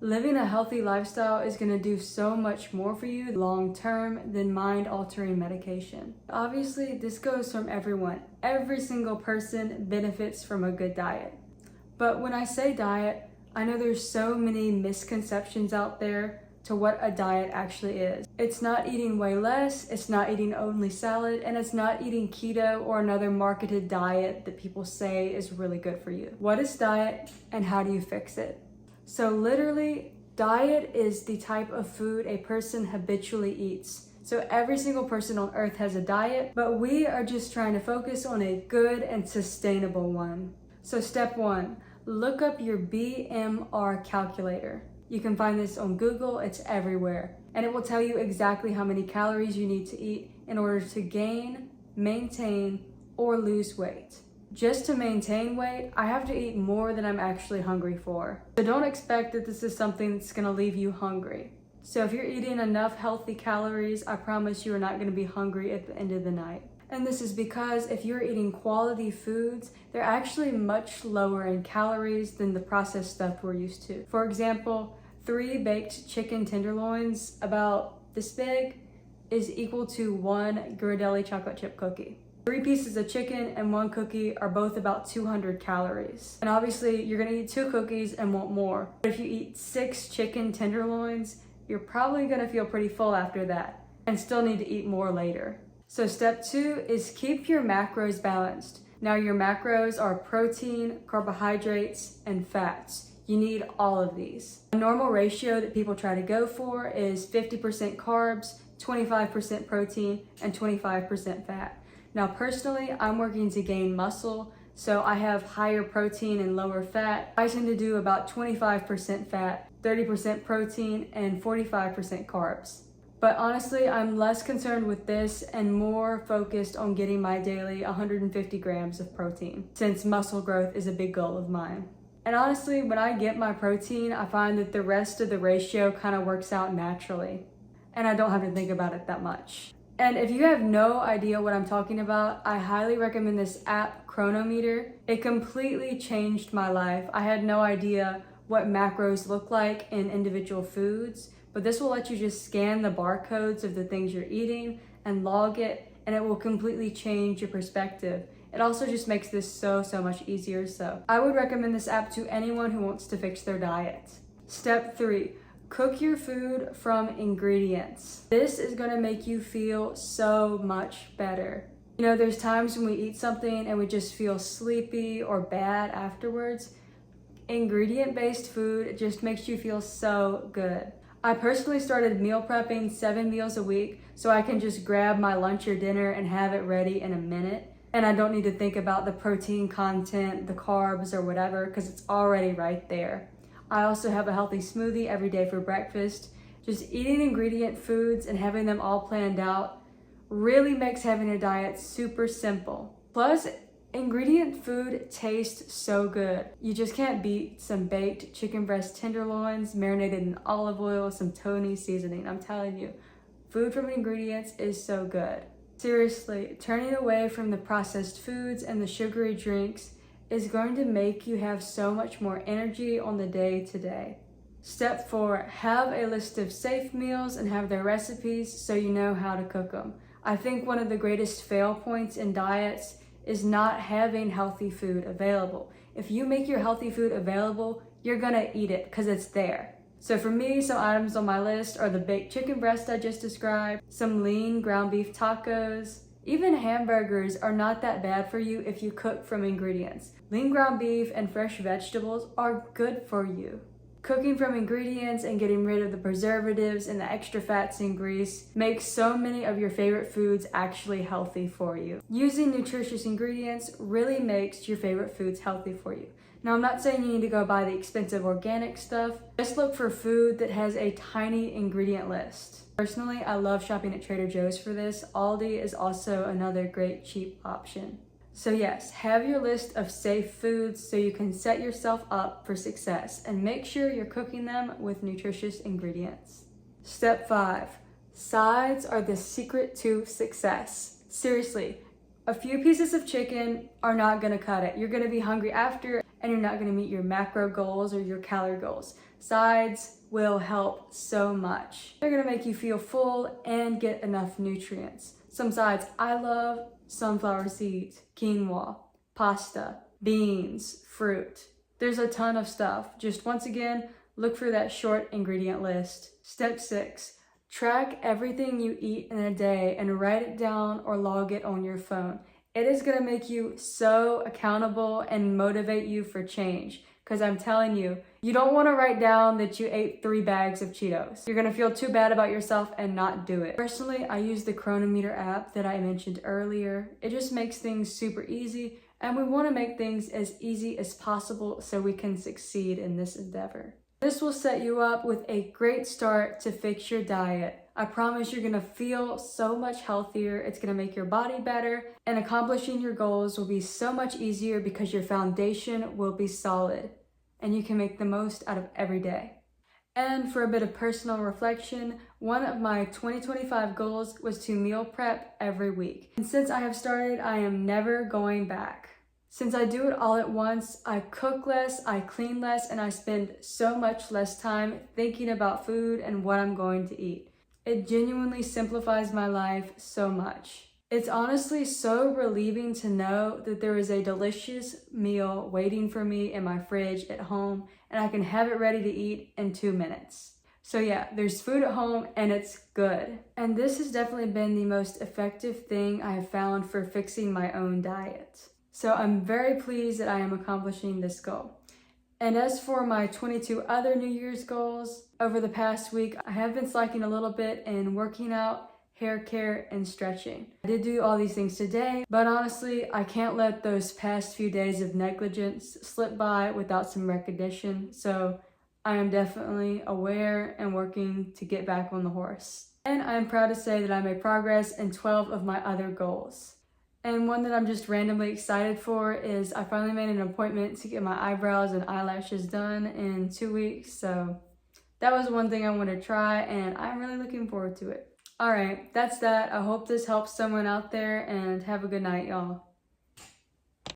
Living a healthy lifestyle is going to do so much more for you long term than mind-altering medication. Obviously, this goes from everyone. Every single person benefits from a good diet. But when I say diet, I know there's so many misconceptions out there to what a diet actually is. It's not eating way less, it's not eating only salad, and it's not eating keto or another marketed diet that people say is really good for you. What is diet and how do you fix it? So literally, diet is the type of food a person habitually eats. So every single person on earth has a diet, but we are just trying to focus on a good and sustainable one. So step 1, look up your BMR calculator. You can find this on Google, it's everywhere. And it will tell you exactly how many calories you need to eat in order to gain, maintain, or lose weight. Just to maintain weight, I have to eat more than I'm actually hungry for. So don't expect that this is something that's gonna leave you hungry. So if you're eating enough healthy calories, I promise you are not gonna be hungry at the end of the night. And this is because if you're eating quality foods, they're actually much lower in calories than the processed stuff we're used to. For example, 3 baked chicken tenderloins, about this big, is equal to 1 Ghirardelli chocolate chip cookie. 3 pieces of chicken and 1 cookie are both about 200 calories. And obviously you're gonna eat 2 cookies and want more. But if you eat 6 chicken tenderloins, you're probably gonna feel pretty full after that and still need to eat more later. So step 2 is keep your macros balanced. Now your macros are protein, carbohydrates, and fats. You need all of these. A normal ratio that people try to go for is 50% carbs, 25% protein, and 25% fat. Now personally, I'm working to gain muscle, so I have higher protein and lower fat. I tend to do about 25% fat, 30% protein, and 45% carbs. But honestly, I'm less concerned with this and more focused on getting my daily 150 grams of protein, since muscle growth is a big goal of mine. And honestly, when I get my protein, I find that the rest of the ratio kind of works out naturally, and I don't have to think about it that much. And if you have no idea what I'm talking about, I highly recommend this app, Cronometer. It completely changed my life. I had no idea what macros look like in individual foods, but this will let you just scan the barcodes of the things you're eating and log it, and it will completely change your perspective. It also just makes this so much easier. So I would recommend this app to anyone who wants to fix their diet. Step 3. Cook your food from ingredients. This is gonna make you feel so much better. You know, there's times when we eat something and we just feel sleepy or bad afterwards. Ingredient-based food just makes you feel so good. I personally started meal prepping 7 meals a week so I can just grab my lunch or dinner and have it ready in a minute. And I don't need to think about the protein content, the carbs, or whatever, because it's already right there. I also have a healthy smoothie every day for breakfast. Just eating ingredient foods and having them all planned out really makes having a diet super simple. Plus, ingredient food tastes so good. You just can't beat some baked chicken breast tenderloins marinated in olive oil with some Tony seasoning. I'm telling you, food from ingredients is so good. Seriously, turning away from the processed foods and the sugary drinks is going to make you have so much more energy on the day to day. Step 4, have a list of safe meals and have their recipes so you know how to cook them. I think one of the greatest fail points in diets is not having healthy food available. If you make your healthy food available, you're gonna eat it because it's there. So for me, some items on my list are the baked chicken breast I just described, some lean ground beef tacos. Even hamburgers are not that bad for you if you cook from ingredients. Lean ground beef and fresh vegetables are good for you. Cooking from ingredients and getting rid of the preservatives and the extra fats and grease makes so many of your favorite foods actually healthy for you. Using nutritious ingredients really makes your favorite foods healthy for you. Now, I'm not saying you need to go buy the expensive organic stuff. Just look for food that has a tiny ingredient list. Personally, I love shopping at Trader Joe's for this. Aldi is also another great cheap option. So yes, have your list of safe foods so you can set yourself up for success and make sure you're cooking them with nutritious ingredients. Step 5, sides are the secret to success. Seriously, a few pieces of chicken are not gonna cut it. You're gonna be hungry after, and you're not gonna meet your macro goals or your calorie goals. Sides will help so much. They're gonna make you feel full and get enough nutrients. Some sides I love: sunflower seeds, quinoa, pasta, beans, fruit. There's a ton of stuff. Just once again, look for that short ingredient list. Step 6, track everything you eat in a day and write it down or log it on your phone. It is gonna make you so accountable and motivate you for change. Because I'm telling you, you don't want to write down that you ate 3 bags of Cheetos. You're gonna feel too bad about yourself and not do it. Personally, I use the Cronometer app that I mentioned earlier. It just makes things super easy, and we want to make things as easy as possible so we can succeed in this endeavor. This will set you up with a great start to fix your diet. I promise you're gonna feel so much healthier. It's gonna make your body better, and accomplishing your goals will be so much easier because your foundation will be solid and you can make the most out of every day. And for a bit of personal reflection, one of my 2025 goals was to meal prep every week. And since I have started, I am never going back. Since I do it all at once, I cook less, I clean less, and I spend so much less time thinking about food and what I'm going to eat. It genuinely simplifies my life so much. It's honestly so relieving to know that there is a delicious meal waiting for me in my fridge at home, and I can have it ready to eat in 2 minutes. So yeah, there's food at home and it's good. And this has definitely been the most effective thing I have found for fixing my own diet. So I'm very pleased that I am accomplishing this goal. And as for my 22 other New Year's goals, over the past week, I have been slacking a little bit in working out, hair care, and stretching. I did do all these things today, but honestly, I can't let those past few days of negligence slip by without some recognition. So I am definitely aware and working to get back on the horse. And I am proud to say that I made progress in 12 of my other goals. And one that I'm just randomly excited for is I finally made an appointment to get my eyebrows and eyelashes done in 2 weeks. So that was one thing I want to try, and I'm really looking forward to it. All right, that's that. I hope this helps someone out there, and have a good night, y'all.